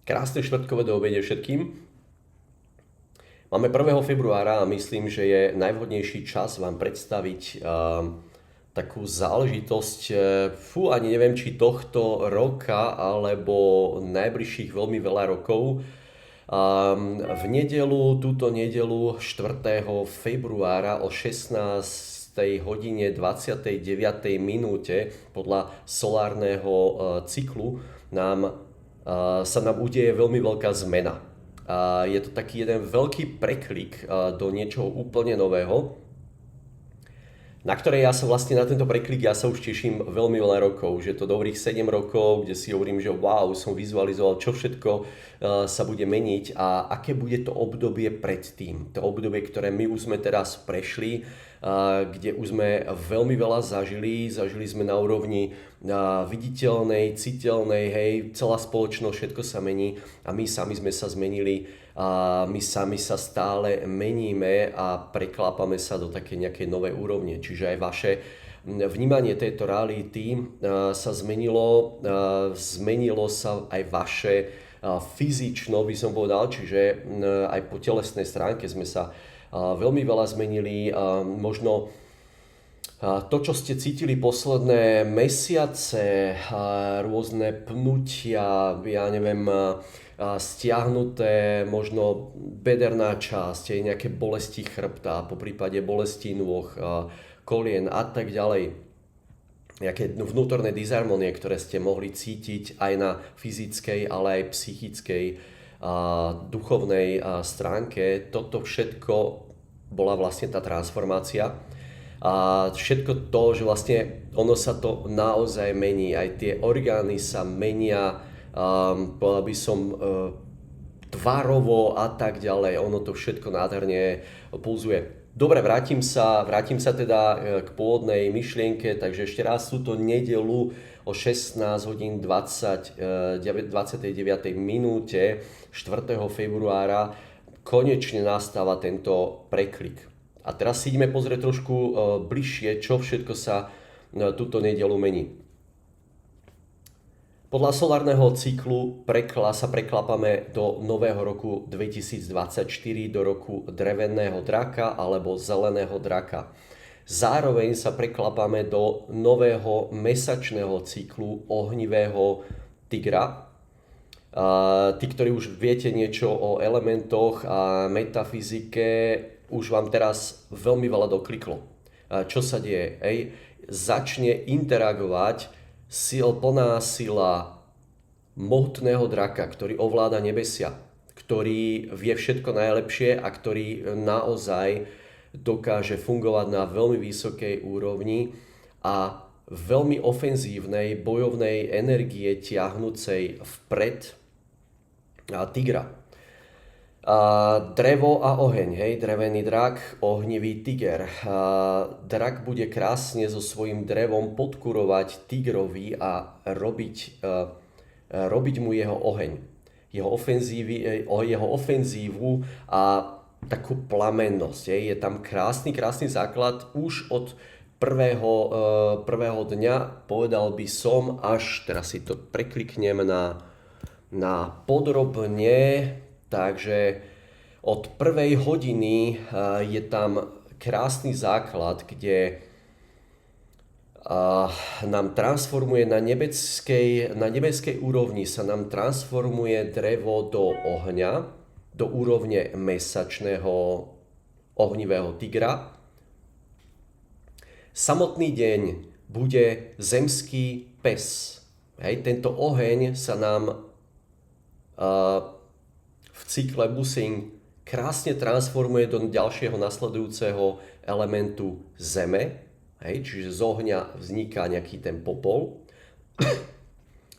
Krásne štvrtkové do obede všetkým. Máme 1. februára a myslím, že je najvhodnejší čas vám predstaviť takú záležitosť, ani neviem, či tohto roka, alebo najbližších veľmi veľa rokov. V túto nedelu 4. februára o 16. hodine 29. minúte podľa solárneho cyklu sa nám udeje veľmi veľká zmena. Je to taký jeden veľký preklik do niečoho úplne nového, na ktoré ja sa vlastne na tento preklik ja sa už teším veľmi veľa rokov, že to dobrých 7 rokov, kde si hovorím, že wow, som vizualizoval, čo všetko sa bude meniť a aké bude to obdobie predtým. To obdobie, ktoré my už sme teraz prešli, kde už sme veľmi veľa zažili sme na úrovni viditeľnej, citeľnej, hej, celá spoločnosť, všetko sa mení a my sami sme sa zmenili a my sami sa stále meníme a preklápame sa do také nejakej novej úrovne. Čiže aj vaše vnímanie tejto reality sa zmenilo, zmenilo sa aj vaše fyzično, by som povedal, čiže aj po telesnej stránke sme sa veľmi veľa zmenili. Možno to, čo ste cítili posledné mesiace, rôzne pnutia, ja neviem, stiahnuté možno bederná časť, nejaké bolesti chrbta, po prípade bolesti nôh, kolien a tak ďalej. Nejaké vnútorné disharmonie, ktoré ste mohli cítiť aj na fyzickej, ale aj psychickej, duchovnej stránke. Toto všetko bola vlastne tá transformácia. A všetko to, že vlastne ono sa to naozaj mení, aj tie orgány sa menia, povedal by som tvarovo a tak ďalej, ono to všetko nádherne pulzuje. Dobre, vrátim sa teda k pôvodnej myšlienke, takže ešte raz túto nedeľu o 16 hodín 29. minúte 4. februára konečne nastáva tento preklik. A teraz si ideme pozrieť trošku bližšie, čo všetko sa túto nedeľu mení. Podľa solárneho cyklu sa preklápame do nového roku 2024, do roku dreveného draka alebo zeleného draka. Zároveň sa preklápame do nového mesačného cyklu ohnivého tigra. Tí, ktorí už viete niečo o elementoch a metafyzike, už vám teraz veľmi veľa dokliklo. Čo sa deje? Začne interagovať plná sila mohutného draka, ktorý ovláda nebesia, ktorý vie všetko najlepšie a ktorý naozaj dokáže fungovať na veľmi vysokej úrovni a veľmi ofenzívnej bojovnej energie tiahnúcej vpred tigra. Drevo a oheň, drevený drak, ohnivý tiger. Drak bude krásne so svojím drevom podkurovať tigrovi a robiť mu jeho oheň, jeho ofenzívu a takú plamennosť. Je tam krásny základ už od prvého dňa, povedal by som, až teraz si to prekliknem na podrobne. Takže od prvej hodiny je tam krásny základ, kde nám transformuje na nebeskej úrovni sa nám transformuje drevo do ohňa, do úrovne mesačného ohnivého tigra. Samotný deň bude zemský pes. Tento oheň sa nám v cykle Busing krásne transformuje do ďalšieho nasledujúceho elementu zeme, čiže z ohňa vzniká nejaký ten popol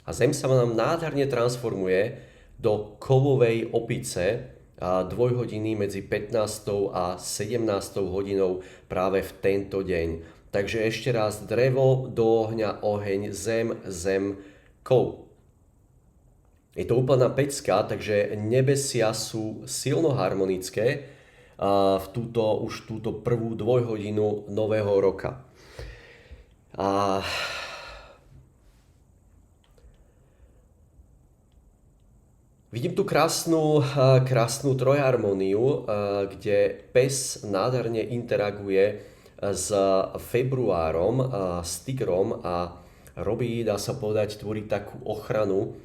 a zem sa nám nádherne transformuje do kovovej opice dvojhodiny medzi 15. a 17. hodinou práve v tento deň. Takže ešte raz, drevo do ohňa, oheň, zem, kov. Je to úplná pecka, takže nebesia sú silno harmonické v túto prvú dvojhodinu nového roka. Vidím tu krásnu trojharmóniu, kde pes nádherne interaguje s februárom, s tigrom a robí, dá sa povedať, tvorí takú ochranu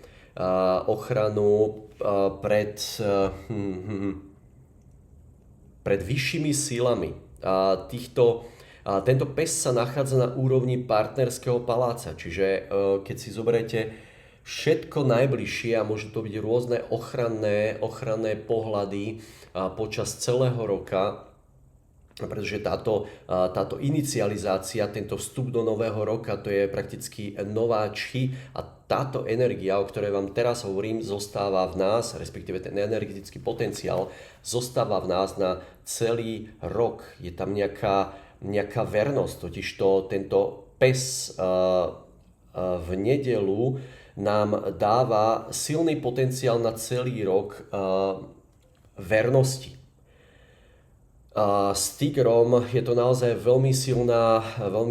pred, pred vyššími silami. Tento pes sa nachádza na úrovni partnerského paláca, čiže keď si zoberiete všetko najbližšie a môžu to byť rôzne ochranné pohľady počas celého roka, pretože táto inicializácia, tento vstup do nového roka, to je prakticky nová či a táto energia, o ktorej vám teraz hovorím, zostáva v nás, respektíve ten energetický potenciál zostáva v nás na celý rok. Je tam nejaká vernosť, totižto tento pes v nedeľu nám dáva silný potenciál na celý rok vernosti. S tigrom je to naozaj veľmi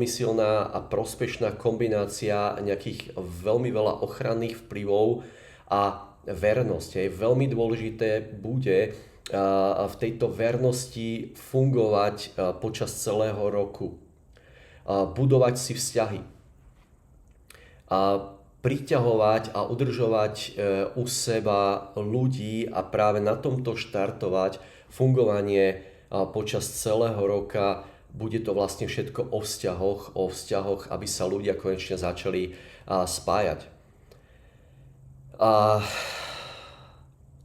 silná a prospešná kombinácia nejakých veľmi veľa ochranných vplyvov a vernosť. Veľmi dôležité bude v tejto vernosti fungovať počas celého roku. Budovať si vzťahy. Priťahovať a udržovať u seba ľudí a práve na tomto štartovať fungovanie počas celého roka. Bude to vlastne všetko o vzťahoch, aby sa ľudia konečne začali spájať.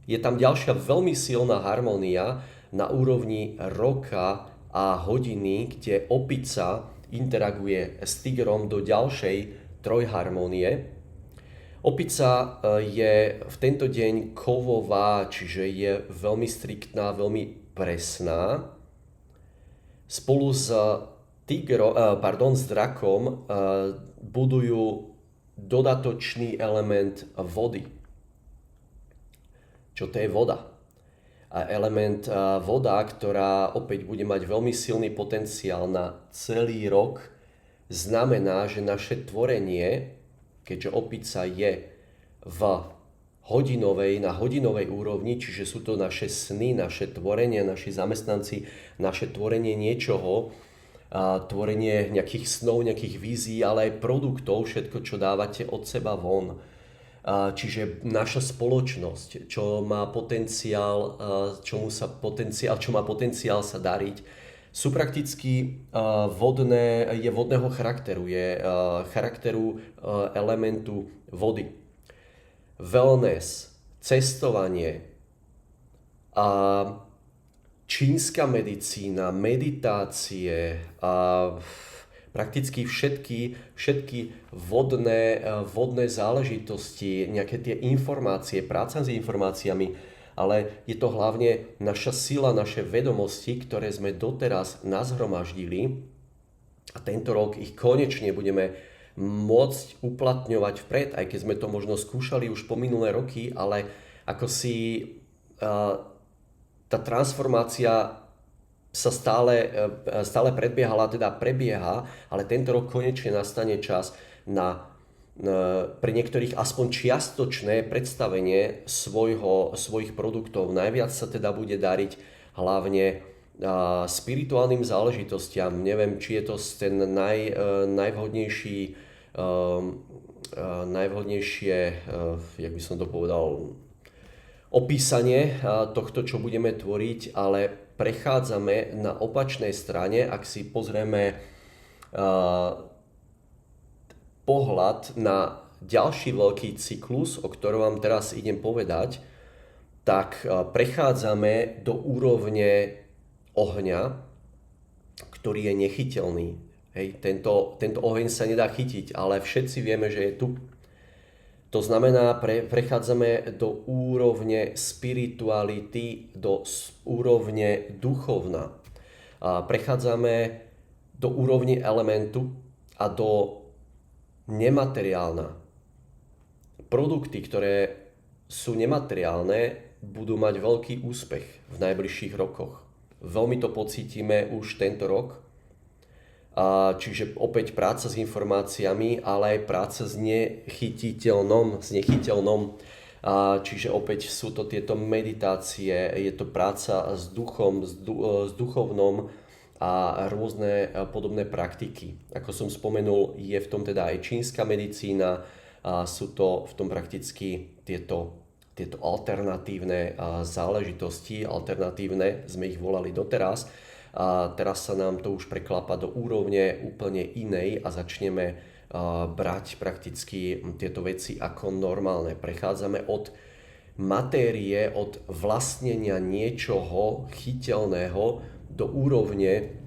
Je tam ďalšia veľmi silná harmónia na úrovni roka a hodiny, kde opica interaguje s tigrom do ďalšej trojharmónie. Opica je v tento deň kovová, čiže je veľmi striktná, veľmi presná. Spolu s drakom budujú dodatočný element vody. Čo to je voda? Element voda, ktorá opäť bude mať veľmi silný potenciál na celý rok, znamená, že naše tvorenie, keďže opica je na hodinovej úrovni, čiže sú to naše sny, naše tvorenie, naši zamestnanci, naše tvorenie niečoho, tvorenie nejakých snov, nejakých vízií, ale aj produktov, všetko, čo dávate od seba von. Čiže naša spoločnosť, čo má potenciál sa dariť, sú prakticky vodného charakteru, charakteru elementu vody. Wellness, cestovanie, čínska medicína, meditácie, prakticky všetky vodné záležitosti, nejaké tie informácie, práca s informáciami, ale je to hlavne naša sila, naše vedomosti, ktoré sme doteraz nazhromaždili a tento rok ich konečne budeme môcť uplatňovať vpred, aj keď sme to možno skúšali už po minulé roky, ale ako si tá transformácia sa stále prebieha, ale tento rok konečne nastane čas na pre niektorých aspoň čiastočné predstavenie svojich produktov. Najviac sa teda bude dariť hlavne spirituálnym záležitostiam. Neviem, či je to ten najvhodnejšie, jak by som to povedal, opísanie tohto, čo budeme tvoriť, ale prechádzame na opačnej strane, ak si pozrieme pohľad na ďalší veľký cyklus, o ktorom vám teraz idem povedať, tak prechádzame do úrovne ohňa, ktorý je nechyteľný. Hej, tento oheň sa nedá chytiť, ale všetci vieme, že je tu. To znamená, prechádzame do úrovne spirituality, do úrovne duchovna. Prechádzame do úrovne elementu a do nemateriálna. Produkty, ktoré sú nemateriálne, budú mať veľký úspech v najbližších rokoch. Veľmi to pocítime už tento rok. Čiže opäť práca s informáciami, ale aj práca s nechytiteľnom Čiže opäť sú to tieto meditácie, je to práca s duchom, s duchovnom a rôzne podobné praktiky. Ako som spomenul, je v tom teda aj čínska medicína, sú to v tom prakticky tieto alternatívne záležitosti, alternatívne sme ich volali doteraz. A teraz sa nám to už preklapa do úrovne úplne inej a začneme brať prakticky tieto veci ako normálne. Prechádzame od matérie, od vlastnenia niečoho chyteľného do úrovne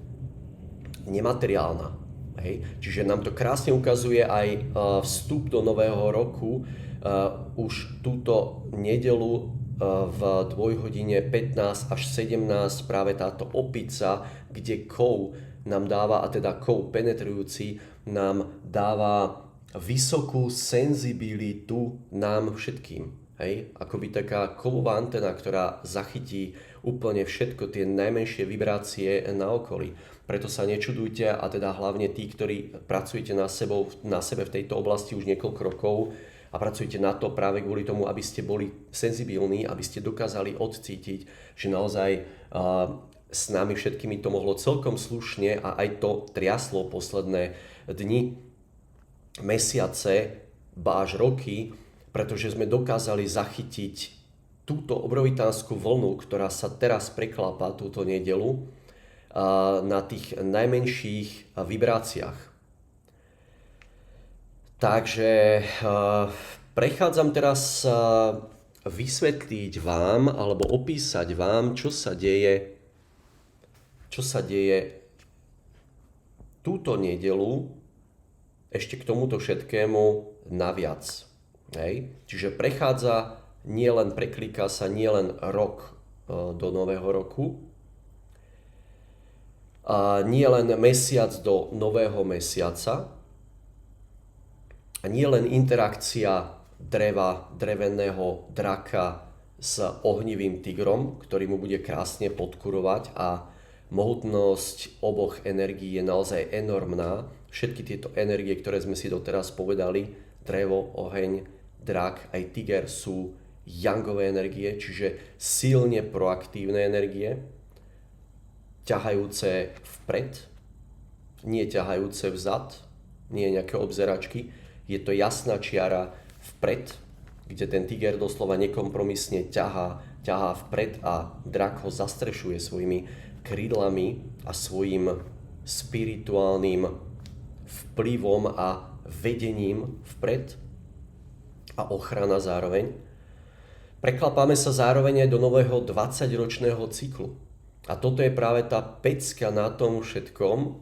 nemateriálna. Hej? Čiže nám to krásne ukazuje aj vstup do nového roku. Už túto nedeľu v dvojhodine 15 až 17 práve táto opica, kde kov nám dáva, a teda kov penetrujúci, nám dáva vysokú senzibilitu nám všetkým. Hej? Akoby taká kovová antena, ktorá zachytí úplne všetko, tie najmenšie vibrácie na okolí. Preto sa nečudujte, a teda hlavne tí, ktorí pracujete na sebe v tejto oblasti už niekoľko rokov a pracujete na to práve kvôli tomu, aby ste boli senzibilní, aby ste dokázali odcítiť, že naozaj s nami všetkými to mohlo celkom slušne a aj to triaslo posledné dni, mesiace, ba až roky, pretože sme dokázali zachytiť túto obrovitánsku vlnu, ktorá sa teraz preklapa túto nedeľu na tých najmenších vibráciách. Takže prechádzam teraz vysvetliť vám alebo opísať vám, čo sa deje túto nedeľu ešte k tomuto všetkému naviac. Hej? Čiže preklíka sa nielen rok do nového roku, nielen mesiac do nového mesiaca, a nielen interakcia dreveného draka s ohnivým tigrom, ktorý mu bude krásne podkurovať, a mohutnosť oboch energií je naozaj enormná. Všetky tieto energie, ktoré sme si doteraz povedali, drevo, oheň, drak, aj tiger, sú yangové energie, čiže silne proaktívne energie, ťahajúce vpred, nie ťahajúce vzad, nie nejaké obzeračky. Je to jasná čiara vpred, kde ten tiger doslova nekompromisne ťahá vpred a drak ho zastrešuje svojimi krídlami a svojim spirituálnym vplyvom a vedením vpred a ochrana zároveň. Preklapáme sa zároveň aj do nového 20-ročného cyklu. A toto je práve tá pecka na tom všetkom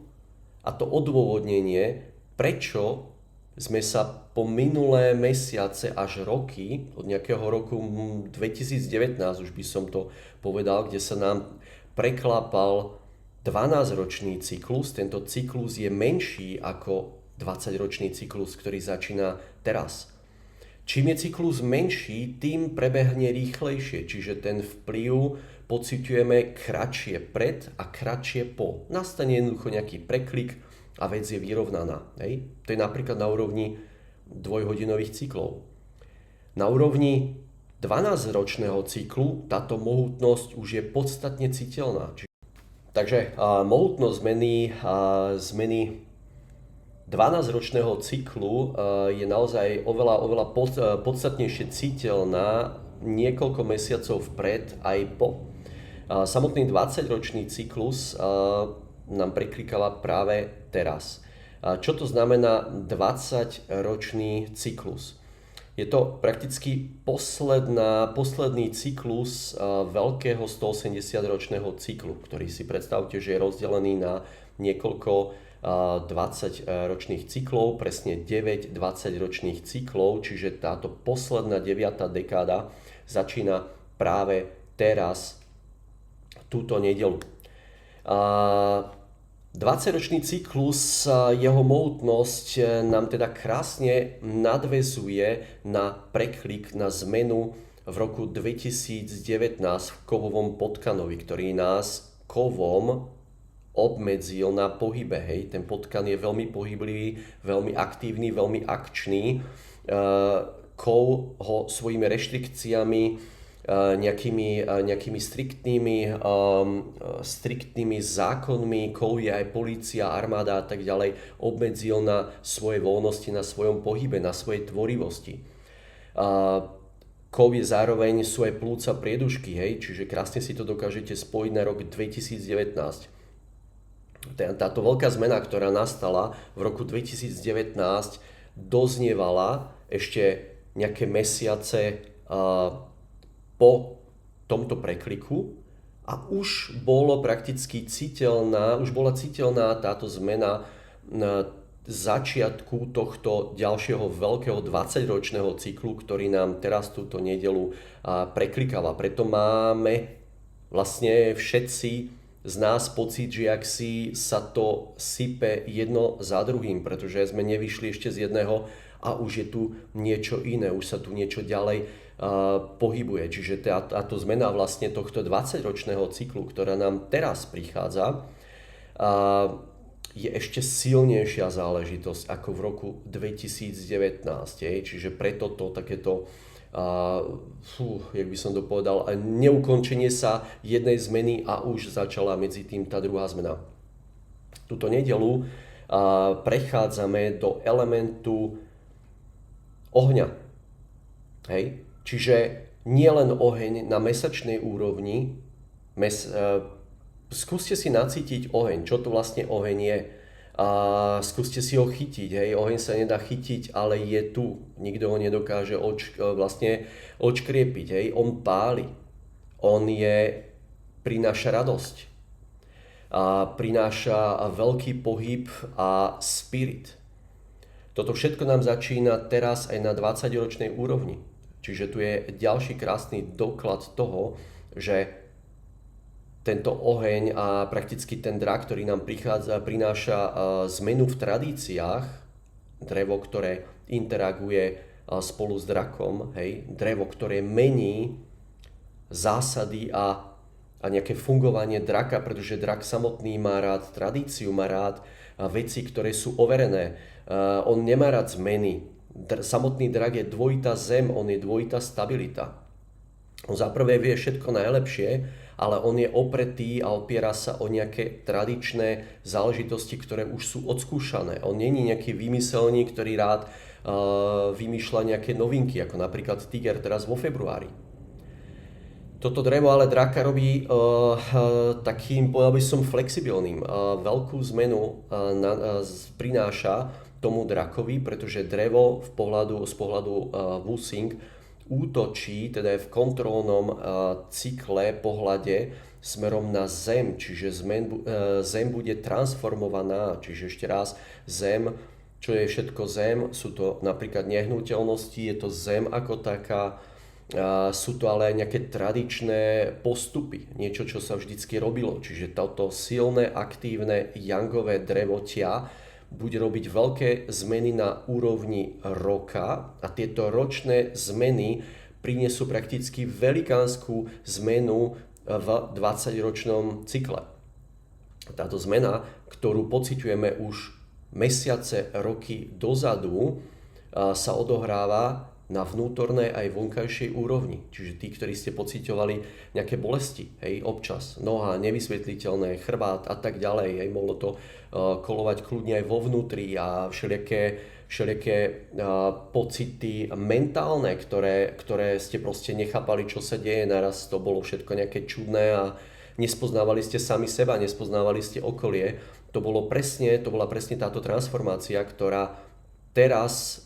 a to odôvodnenie, prečo sme sa po minulé mesiace až roky, od nejakého roku 2019 už by som to povedal, kde sa nám preklapal 12-ročný cyklus. Tento cyklus je menší ako 20-ročný cyklus, ktorý začína teraz. Čím je cyklus menší, tým prebehne rýchlejšie, čiže ten vplyv pociťujeme kratšie pred a kratšie po. Nastane jednoducho nejaký preklik a vec je vyrovnaná. Hej? To je napríklad na úrovni dvojhodinových cyklov. Na úrovni 12-ročného cyklu táto mohutnosť už je podstatne citeľná. Takže mohutnosť zmeny 12-ročného cyklu je naozaj oveľa podstatnejšie citeľná niekoľko mesiacov vpred aj po. Samotný 20-ročný cyklus nám preklikala práve teraz. Čo to znamená 20-ročný cyklus? Je to prakticky posledný cyklus veľkého 180-ročného cyklu, ktorý si predstavte, že je rozdelený na niekoľko 20-ročných cyklov, presne 9 20-ročných cyklov, čiže táto posledná 9. dekáda začína práve teraz, túto nedeľu. 20-ročný cyklus, jeho mohutnosť nám teda krásne nadväzuje na preklik, na zmenu v roku 2019 v kovovom potkanovi, ktorý nás kovom obmedzil na pohybe. Hej. Ten potkan je veľmi pohyblivý, veľmi aktívny, veľmi akčný. kov ho svojimi reštrikciami, nejakými striktnými zákonmi, kov je aj polícia, armáda a tak ďalej, obmedzil na svoje voľnosti, na svojom pohybe, na svojej tvorivosti. Kov je zároveň sú aj plúca priedušky, hej, čiže krásne si to dokážete spojiť na rok 2019. Táto veľká zmena, ktorá nastala v roku 2019, doznievala ešte nejaké mesiace po tomto prekliku a už bola citeľná táto zmena na začiatku tohto ďalšieho veľkého 20-ročného cyklu, ktorý nám teraz túto nedeľu preklikáva. Preto máme vlastne všetci z nás pocit, že ak si sa to sype jedno za druhým, pretože sme nevyšli ešte z jedného a už je tu niečo iné, už sa tu niečo ďalej pohybuje. Čiže táto zmena vlastne tohto 20-ročného cyklu, ktorá nám teraz prichádza, je ešte silnejšia záležitosť ako v roku 2019. Čiže preto to takéto jak by som to povedal, neukončenie sa jednej zmeny a už začala medzi tým tá druhá zmena. Túto nedeľu prechádzame do elementu ohňa. Hej? Čiže nie len oheň na mesačnej úrovni, skúste si nacítiť oheň, čo to vlastne oheň je. A skúste si ho chytiť, hej, oheň sa nedá chytiť, ale je tu, nikto ho nedokáže odškriepiť, hej, on páli, prináša radosť, a prináša veľký pohyb a spirit. Toto všetko nám začína teraz aj na 20-ročnej úrovni, čiže tu je ďalší krásny doklad toho, že tento oheň a prakticky ten drak, ktorý nám prináša zmenu v tradíciách, drevo, ktoré interaguje spolu s drakom, hej, drevo, ktoré mení zásady a nejaké fungovanie draka, pretože drak samotný má rád tradíciu, má rád veci, ktoré sú overené. On nemá rád zmeny. Samotný drak je dvojitá zem, on je dvojitá stabilita. On zaprvé vie všetko najlepšie, ale on je opretý a opiera sa o nejaké tradičné záležitosti, ktoré už sú odskúšané. On není nejaký vymyselník, ktorý rád vymýšľa nejaké novinky, ako napríklad tiger teraz vo februári. Toto drevo ale draka robí takým, povedal by som, flexibilným. Veľkú zmenu prináša tomu drakovi, pretože drevo z pohľadu Wusing útočí, teda je v kontrolnom cykle, pohľade smerom na Zem, čiže Zem bude transformovaná, čiže ešte raz Zem, čo je všetko Zem, sú to napríklad nehnuteľnosti, je to Zem ako taká, sú to ale aj nejaké tradičné postupy, niečo, čo sa vždycky robilo, čiže toto silné, aktívne, yangové drevo tia bude robiť veľké zmeny na úrovni roka a tieto ročné zmeny prinesú prakticky velikánsku zmenu v 20-ročnom cykle. Táto zmena, ktorú pociťujeme už mesiace, roky dozadu, sa odohráva na vnútornej aj vonkajšej úrovni. Čiže tí, ktorí ste pociťovali nejaké bolesti, hej, občas, noha, nevysvetliteľné, chrbát a tak ďalej, hej, mohlo to kolovať kľudne aj vo vnútri a všelijaké pocity mentálne, ktoré ste proste nechápali, čo sa deje, naraz to bolo všetko nejaké čudné a nespoznávali ste sami seba, nespoznávali ste okolie. To bola presne táto transformácia, ktorá teraz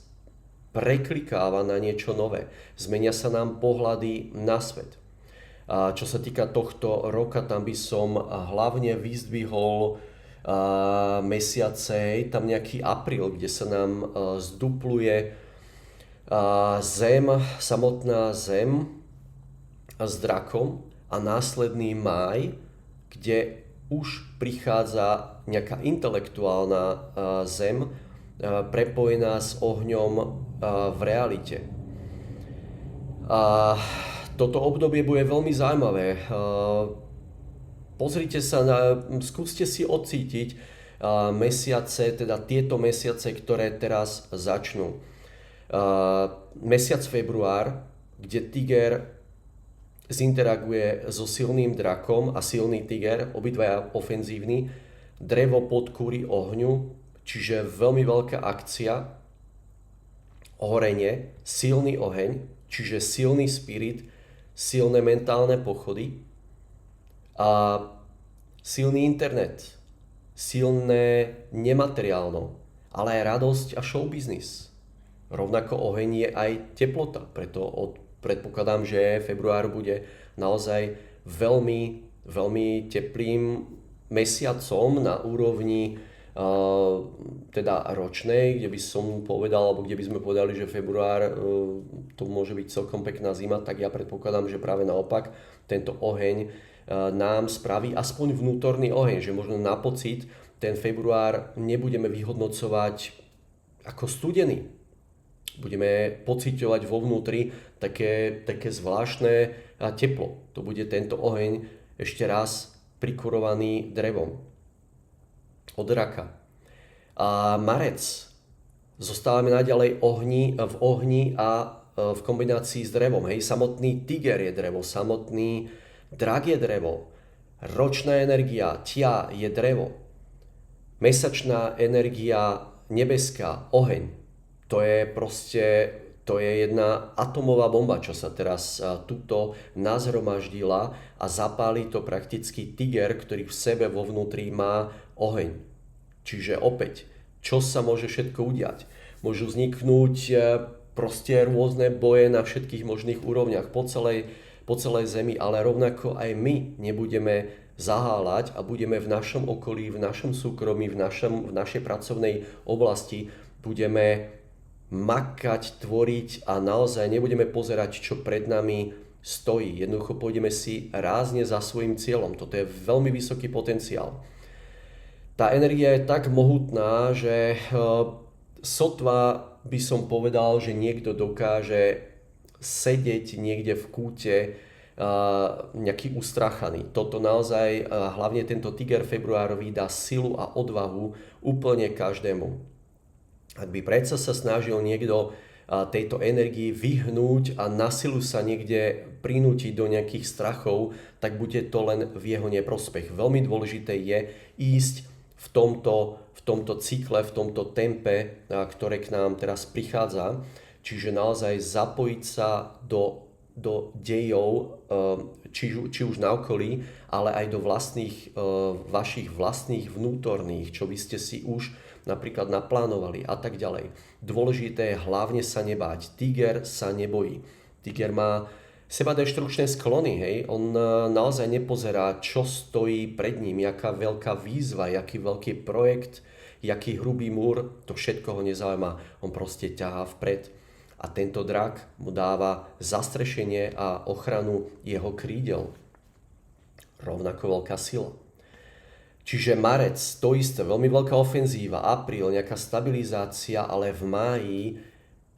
preklikáva na niečo nové. Zmenia sa nám pohľady na svet. A čo sa týka tohto roka, tam by som hlavne vyzdvihol mesiace, tam nejaký apríl, kde sa nám zdupluje Zem, samotná Zem s drakom a následný máj, kde už prichádza nejaká intelektuálna Zem, prepojená s ohňom v realite. Toto obdobie bude veľmi zaujímavé. Pozrite sa, skúste si odcítiť mesiace, teda tieto mesiace, ktoré teraz začnú. Mesiac február, kde tiger zinteraguje so silným drakom a silný tiger, obidvaja ofenzívni, drevo podkúri ohňu, čiže veľmi veľká akcia, horenie, silný oheň, čiže silný spirit, silné mentálne pochody a silný internet, silné nemateriálno, ale aj radosť a showbiznis. Rovnako oheň je aj teplota, preto predpokladám, že február bude naozaj veľmi, veľmi teplým mesiacom na úrovni teda ročnej, kde by som povedal, alebo kde by sme povedali, že február to môže byť celkom pekná zima, tak ja predpokladám, že práve naopak tento oheň nám spraví aspoň vnútorný oheň, že možno na pocit ten február nebudeme vyhodnocovať ako studený. Budeme pociťovať vo vnútri také zvláštne teplo. To bude tento oheň ešte raz prikurovaný drevom od raka. A marec. Zostávame naďalej v ohni a v kombinácii s drevom. Hej, samotný tiger je drevo, samotný drak je drevo, ročná energia, tia je drevo, mesačná energia nebeská, oheň. To je jedna atomová bomba, čo sa teraz tuto nazhromaždila a zapáli to prakticky tiger, ktorý v sebe vo vnútri má oheň. Čiže opäť, čo sa môže všetko udiať? Môžu vzniknúť proste rôzne boje na všetkých možných úrovniach po celej zemi, ale rovnako aj my nebudeme zaháľať a budeme v našom okolí, v našom súkromí, v našej pracovnej oblasti budeme makať, tvoriť a naozaj nebudeme pozerať, čo pred nami stojí. Jednoducho pôjdeme si rázne za svojím cieľom. Toto je veľmi vysoký potenciál. Tá energia je tak mohutná, že sotva by som povedal, že niekto dokáže sedieť niekde v kúte nejaký ustrachaný. Toto naozaj, hlavne tento tiger februárový, dá silu a odvahu úplne každému. Ak by predsa sa snažil niekto tejto energii vyhnúť a na silu sa niekde prinútiť do nejakých strachov, tak bude to len v jeho neprospech. Veľmi dôležité je ísť v tomto cykle, v tomto tempe, ktoré k nám teraz prichádza. Čiže naozaj zapojiť sa do dejov, či už na okolí, ale aj do vašich vlastných vnútorných, čo by ste si už napríklad naplánovali a tak ďalej. Dôležité je hlavne sa nebáť. Tiger sa nebojí. Tiger má sebadeštrukčné sklony, hej. On naozaj nepozerá, čo stojí pred ním, jaká veľká výzva, jaký veľký projekt, jaký hrubý múr, to všetko ho nezaujíma. On proste ťahá vpred. A tento drak mu dáva zastrešenie a ochranu jeho krídel. Rovnako veľká sila. Čiže marec, to isté, veľmi veľká ofenzíva, apríl, nejaká stabilizácia, ale v máji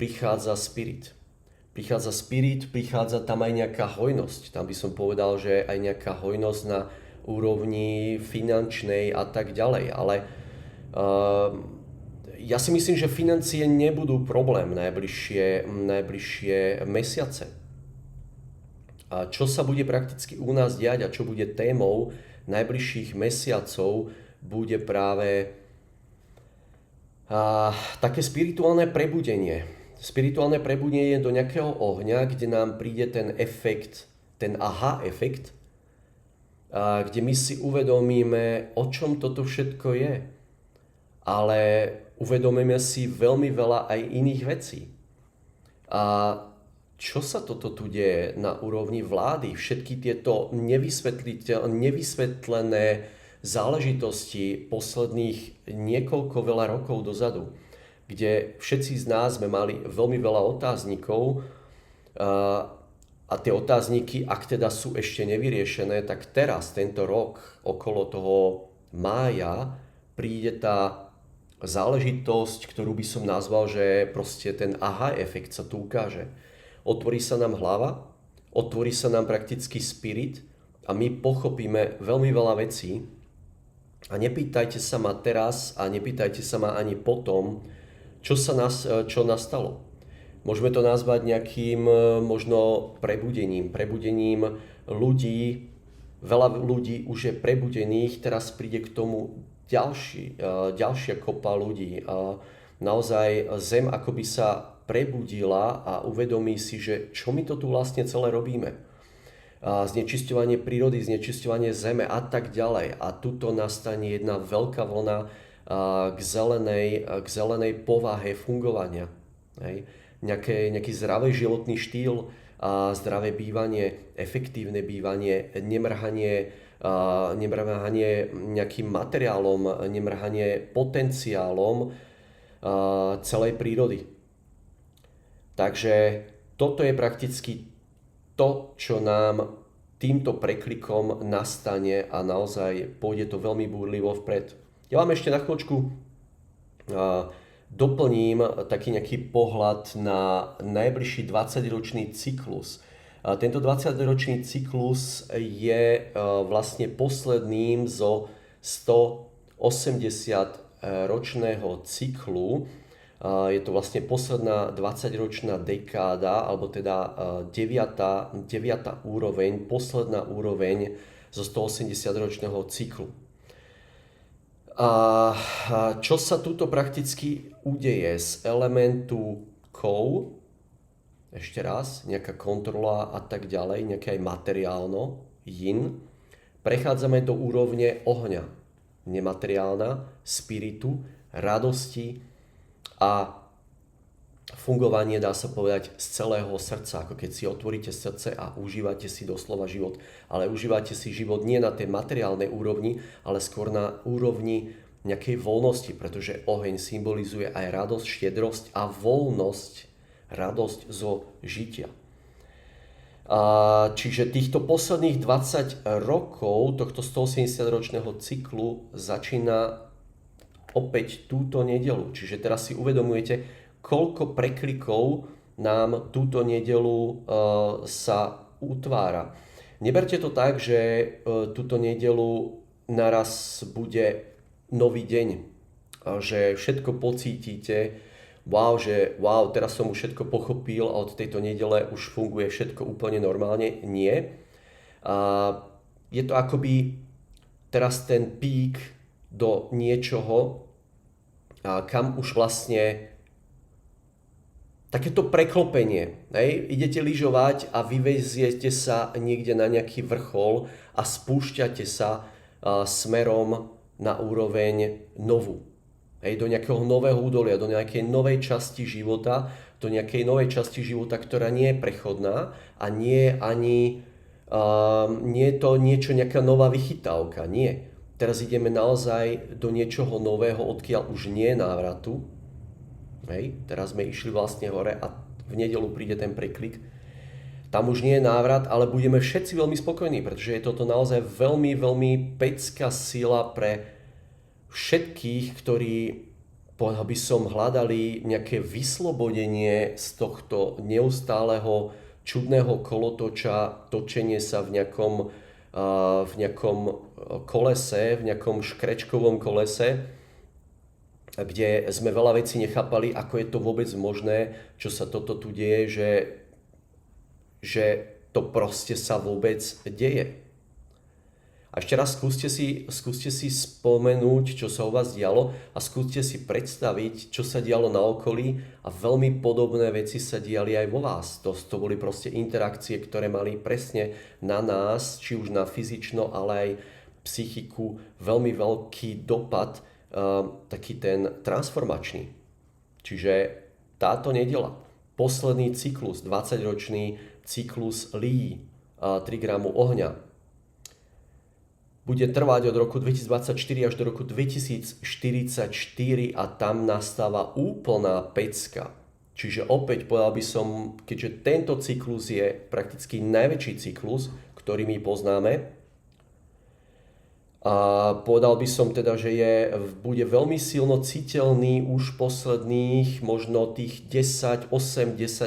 prichádza spirit. Prichádza tam aj nejaká hojnosť. Tam by som povedal, že aj nejaká hojnosť na úrovni finančnej a tak ďalej. Ale ja si myslím, že financie nebudú problém najbližšie mesiace. A čo sa bude prakticky u nás diať a čo bude témou najbližších mesiacov, bude práve také spirituálne prebudenie. Spirituálne prebudenie do nejakého ohňa, kde nám príde ten efekt, ten aha efekt, kde my si uvedomíme, o čom toto všetko je. Ale uvedomíme si veľmi veľa aj iných vecí. A čo sa toto tu deje na úrovni vlády? Všetky tieto nevysvetlené záležitosti posledných niekoľko veľa rokov dozadu, kde všetci z nás sme mali veľmi veľa otáznikov a tie otázniky, ak teda sú ešte nevyriešené, tak teraz, tento rok, okolo toho mája, príde tá záležitosť, ktorú by som nazval, že proste ten aha efekt sa tu ukáže. Otvorí sa nám hlava, otvorí sa nám prakticky spirit a my pochopíme veľmi veľa vecí. A nepýtajte sa ma teraz a nepýtajte sa ma ani potom, čo nastalo. Môžeme to nazvať nejakým možno prebudením ľudí. Veľa ľudí už je prebudených, teraz príde k tomu ďalšia kopa ľudí. Naozaj zem akoby sa prebudila a uvedomí si, že čo my to tu vlastne celé robíme. Znečisťovanie prírody, znečisťovanie zeme a tak ďalej. A tuto nastane jedna veľká vlna k zelenej povahe fungovania. Hej. Nejaký zdravý životný štýl, zdravé bývanie, efektívne bývanie, nemrhanie nejakým materiálom, nemrhanie potenciálom celej prírody. Takže toto je prakticky to, čo nám týmto preklikom nastane a naozaj pôjde to veľmi búrlivo vpred. Ja vám ešte na chvíľočku doplním taký nejaký pohľad na najbližší 20-ročný cyklus. Tento 20-ročný cyklus je vlastne posledným zo 180-ročného cyklu. Je to vlastne posledná 20-ročná dekáda, alebo teda 9. úroveň, posledná úroveň zo 180-ročného cyklu. A čo sa tuto prakticky udeje z elementu kov, ešte raz, nejaká kontrola a tak ďalej, nejaké aj materiálno, yin, prechádzame do úrovne ohňa, nemateriálna, spiritu, radosti, a fungovanie, dá sa povedať, z celého srdca, ako keď si otvoríte srdce a užívate si doslova život. Ale užívate si život nie na tej materiálnej úrovni, ale skôr na úrovni nejakej voľnosti, pretože oheň symbolizuje aj radosť, štiedrosť a voľnosť, radosť zo žitia. Čiže týchto posledných 20 rokov tohto 180-ročného cyklu začína opäť túto nedeľu. Čiže teraz si uvedomujete, koľko preklikov nám túto nedeľu sa utvára. Neberte to tak, že túto nedeľu naraz bude nový deň. Že všetko pocítite, wow, teraz som už všetko pochopil a od tejto nedele už funguje všetko úplne normálne. Nie. Je to akoby teraz ten pík do niečoho, kam už vlastne takéto preklopenie. Idete lyžovať a vyveziete sa niekde na nejaký vrchol a spúšťate sa smerom na úroveň novú. Do nejakého nového údolia, do nejakej novej časti života, ktorá nie je prechodná a nie je to niečo, nejaká nová vychytávka. Nie. Teraz ideme naozaj do niečoho nového, odkiaľ už nie je návratu. Teraz sme išli vlastne hore a v nedeľu príde ten preklik. Tam už nie je návrat, ale budeme všetci veľmi spokojní, pretože je toto naozaj veľmi, veľmi pecká sila pre všetkých, ktorí, povedal by som, hľadali nejaké vyslobodenie z tohto neustáleho čudného kolotoča, točenie sa v nejakom kolese, v nejakom škrečkovom kolese, kde sme veľa vecí nechápali, ako je to vôbec možné, čo sa toto tu deje, že to proste sa vôbec deje. A ešte raz skúste si spomenúť, čo sa u vás dialo a skúste si predstaviť, čo sa dialo na okolí a veľmi podobné veci sa diali aj vo vás. To boli proste interakcie, ktoré mali presne na nás, či už na fyzično, ale aj psychiku, veľmi veľký dopad, taký ten transformačný. Čiže táto nedeľa, posledný cyklus, 20-ročný cyklus Li, 3 gramu ohňa, bude trvať od roku 2024 až do roku 2044 a tam nastáva úplná pecka. Čiže opäť povedal by som, keďže tento cyklus je prakticky najväčší cyklus, ktorý my poznáme, a povedal by som teda, že bude veľmi silno citeľný už posledných možno tých 10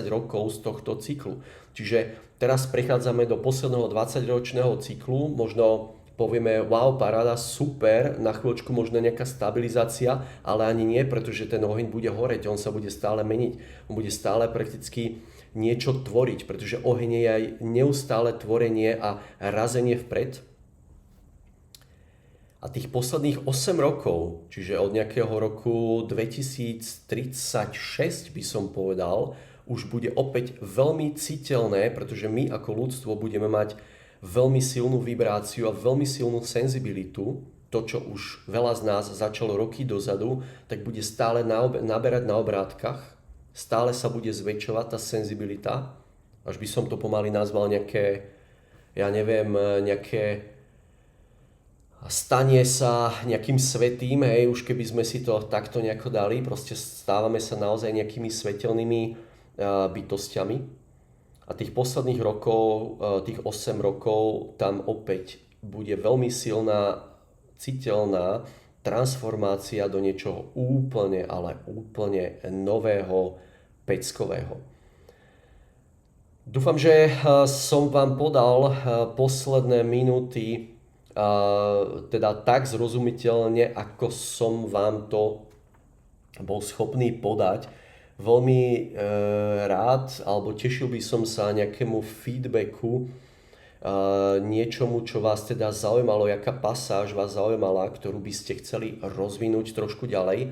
rokov z tohto cyklu. Čiže teraz prechádzame do posledného 20-ročného cyklu, možno povieme, wow, paráda, super, na chvíľočku možno nejaká stabilizácia, ale ani nie, pretože ten oheň bude horeť, on sa bude stále meniť, on bude stále prakticky niečo tvoriť, pretože oheň je aj neustále tvorenie a razenie vpred. A tých posledných 8 rokov, čiže od nejakého roku 2036 by som povedal, už bude opäť veľmi citeľné, pretože my ako ľudstvo budeme mať veľmi silnú vibráciu a veľmi silnú senzibilitu. To, čo už veľa z nás začalo roky dozadu, tak bude stále naberať na obrátkach. Stále sa bude zväčšovať tá senzibilita. Až by som to pomaly nazval nejaké, ja neviem, nejaké stanie sa nejakým svätým, hej, už keby sme si to takto nejako dali, proste stávame sa naozaj nejakými svetelnými bytostiami. A tých posledných rokov, tých 8 rokov, tam opäť bude veľmi silná, citeľná transformácia do niečoho úplne, ale úplne nového, peckového. Dúfam, že som vám podal posledné minúty teda tak zrozumiteľne, ako som vám to bol schopný podať. Veľmi rád, alebo tešil by som sa nejakému feedbacku, niečomu, čo vás teda zaujímalo, jaká pasáž vás zaujímala, ktorú by ste chceli rozvinúť trošku ďalej,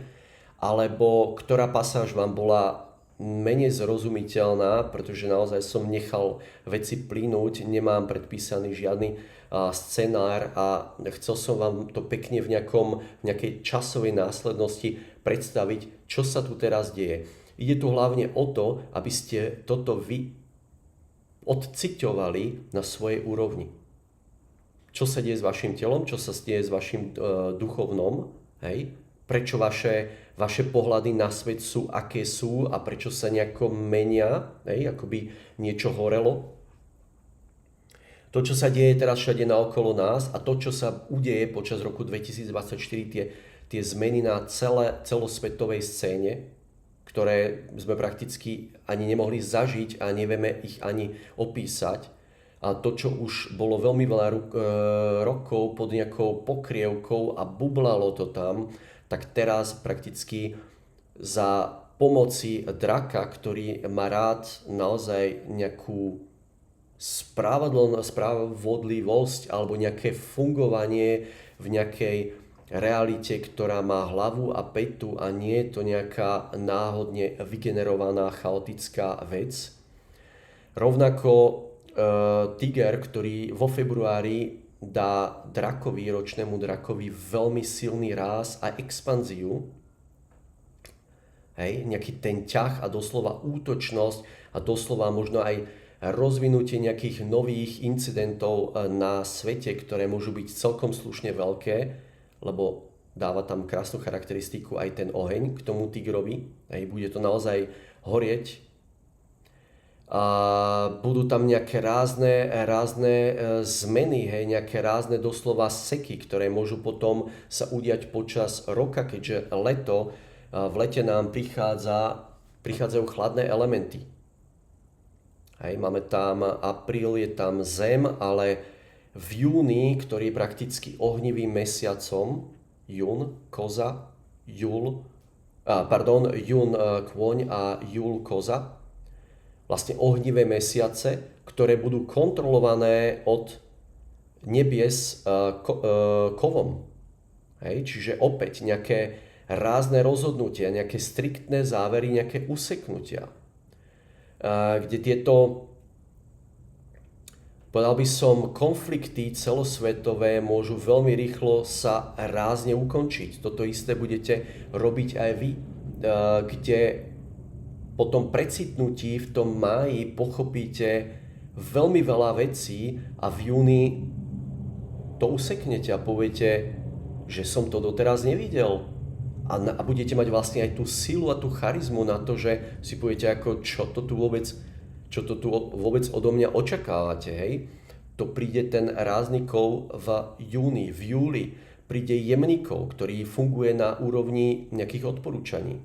alebo ktorá pasáž vám bola menej zrozumiteľná, pretože naozaj som nechal veci plynúť, nemám predpísaný žiadny scenár a chcel som vám to pekne v nejakej časovej následnosti predstaviť, čo sa tu teraz deje. Ide tu hlavne o to, aby ste toto vy odciťovali na svojej úrovni. Čo sa deje s vašim telom, čo sa deje s vašim duchovnom, hej? Prečo vaše pohľady na svet sú, aké sú a prečo sa nejako menia, hej? Ako by niečo horelo. To, čo sa deje teraz všade naokolo nás a to, čo sa udeje počas roku 2024, tie zmeny na celosvetovej scéne, ktoré sme prakticky ani nemohli zažiť a nevieme ich ani opísať. A to, čo už bolo veľmi veľa rokov pod nejakou pokrievkou a bublalo to tam, tak teraz prakticky za pomoci draka, ktorý má rád naozaj nejakú spravodlivosť alebo nejaké fungovanie v nejakej realite, ktorá má hlavu a petu a nie je to nejaká náhodne vygenerovaná chaotická vec. Rovnako Tiger, ktorý vo februári dá ročnému drakovi veľmi silný ráz a expanziu, hej, nejaký ten ťah a doslova útočnosť a doslova možno aj rozvinutie nejakých nových incidentov na svete, ktoré môžu byť celkom slušne veľké, lebo dáva tam krásnu charakteristiku aj ten oheň k tomu tigrovi. Hej, bude to naozaj horieť. A budú tam nejaké rázne zmeny, hej, nejaké rázne doslova seky, ktoré môžu potom sa udiať počas roka, keďže v lete nám prichádzajú chladné elementy. Hej, máme tam apríl, je tam zem, ale v júni, ktorý je prakticky ohnivým mesiacom, jún, koza, jún, kôň a júl, koza, vlastne ohnivé mesiace, ktoré budú kontrolované od nebies kovom. Hej, čiže opäť nejaké rázne rozhodnutia, nejaké striktné závery, nejaké useknutia. Kde tieto, povedal by som, konflikty celosvetové môžu veľmi rýchlo sa rázne ukončiť. Toto isté budete robiť aj vy, kde po tom precitnutí v tom máji pochopíte veľmi veľa vecí a v júni to useknete a poviete, že som to doteraz nevidel. A budete mať vlastne aj tú silu a tú charizmu na to, že si poviete, ako čo to tu vôbec odo mňa očakávate, hej? To príde ten ráznikov v júni, v júli. Príde jemníkov, ktorý funguje na úrovni nejakých odporúčaní.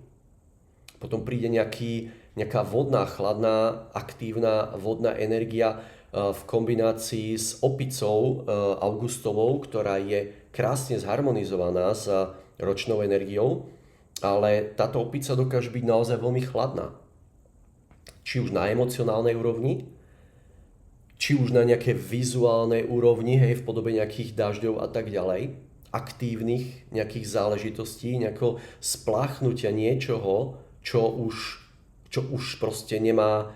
Potom príde nejaká vodná, chladná, aktívna vodná energia v kombinácii s opicou augustovou, ktorá je krásne zharmonizovaná s ročnou energiou, ale táto opica dokáže byť naozaj veľmi chladná. Či už na emocionálnej úrovni, či už na nejaké vizuálnej úrovni, hej, v podobe nejakých dažďov a tak ďalej, aktívnych nejakých záležitostí, nejakého spláchnutia niečoho, čo už proste nemá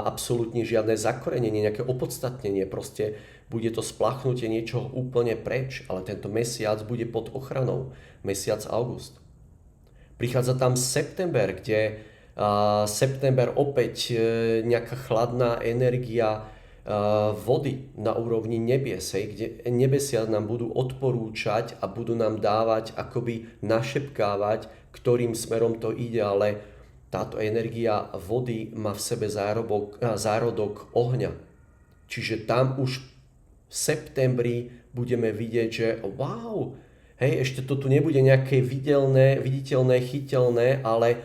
absolútne žiadne zakorenenie, nejaké opodstatnenie, proste bude to spláchnutie niečoho úplne preč, ale tento mesiac bude pod ochranou, mesiac august. Prichádza tam september, kde september opäť nejaká chladná energia vody na úrovni nebies, kde nebesia nám budú odporúčať a budú nám dávať, akoby našepkávať, ktorým smerom to ide, ale táto energia vody má v sebe zárodok ohňa. Čiže tam už v septembri budeme vidieť, že wow, hej, ešte to tu nebude nejaké viditeľné, chyteľné, ale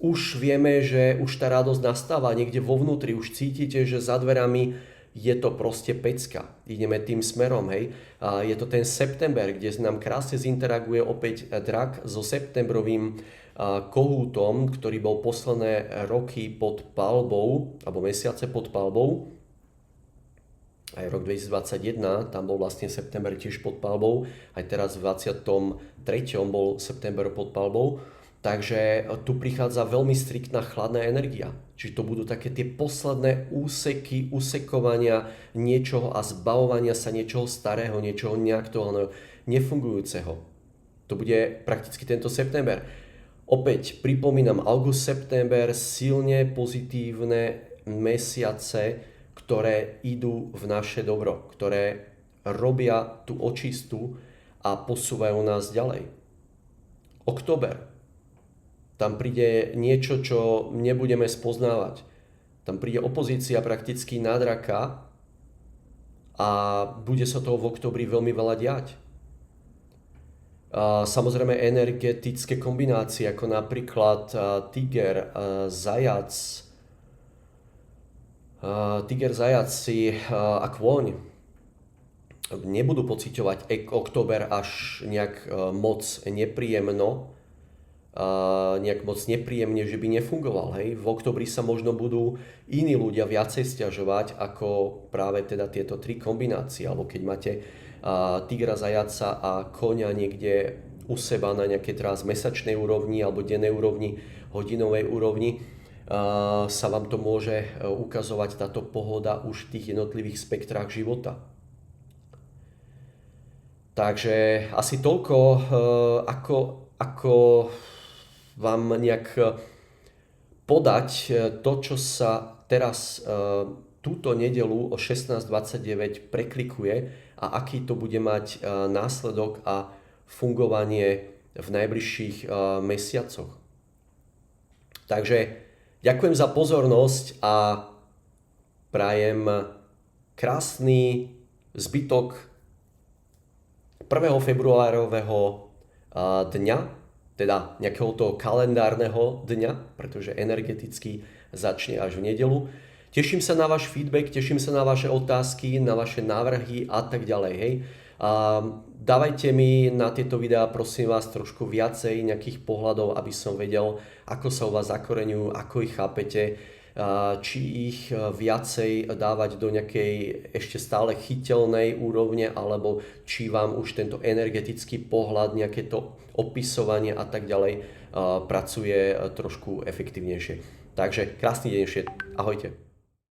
už vieme, že už tá radosť nastáva niekde vo vnútri, už cítite, že za dverami je to proste pecka. Ideme tým smerom, hej. Je to ten september, kde nám krásne zinteraguje opäť drak so septembrovým kohútom, ktorý bol posledné roky pod palbou, alebo mesiace pod palbou. Aj rok 2021, tam bol vlastne september tiež pod palbou. Aj teraz v 23. bol september pod palbou. Takže tu prichádza veľmi striktná chladná energia. Čiže to budú také tie posledné usekovania niečoho a zbavovania sa niečoho starého, niečoho neaktuálneho, nefungujúceho. To bude prakticky tento september. Opäť pripomínam, august, september, silne pozitívne mesiace, ktoré idú v naše dobro, ktoré robia tú očistu a posúvajú nás ďalej. Október. Tam príde niečo, čo nebudeme spoznávať. Tam príde opozícia prakticky na draka a bude sa toho v októbri veľmi veľa diať. Samozrejme energetické kombinácie, ako napríklad tiger, zajac a kôň nebudú pociťovať október až nejak moc nepríjemne, že by nefungoval. Hej? V októbri sa možno budú iní ľudia viacej sťažovať ako práve teda tieto tri kombinácie. Alebo keď máte tigra, zajaca a koňa niekde u seba na nejakej teraz mesačnej úrovni alebo dennej úrovni, hodinovej úrovni, sa vám to môže ukazovať táto pohoda už v tých jednotlivých spektrách života. Takže asi toľko, ako vám nejak podať to, čo sa teraz túto nedeľu o 16:29 preklikuje a aký to bude mať následok a fungovanie v najbližších mesiacoch. Takže ďakujem za pozornosť a prajem krásny zbytok 1. februárového dňa, teda nejakého toho kalendárneho dňa, pretože energeticky začne až v nedeľu. Teším sa na váš feedback, teším sa na vaše otázky, na vaše návrhy a tak ďalej. Hej. Dávajte mi na tieto videá, prosím vás, trošku viacej nejakých pohľadov, aby som vedel, ako sa u vás zakoreňujú, ako ich chápete, či ich viacej dávať do nejakej ešte stále chyteľnej úrovne, alebo či vám už tento energetický pohľad, nejaké to opisovanie a tak ďalej pracuje trošku efektívnejšie. Takže krásny deň ešte, ahojte.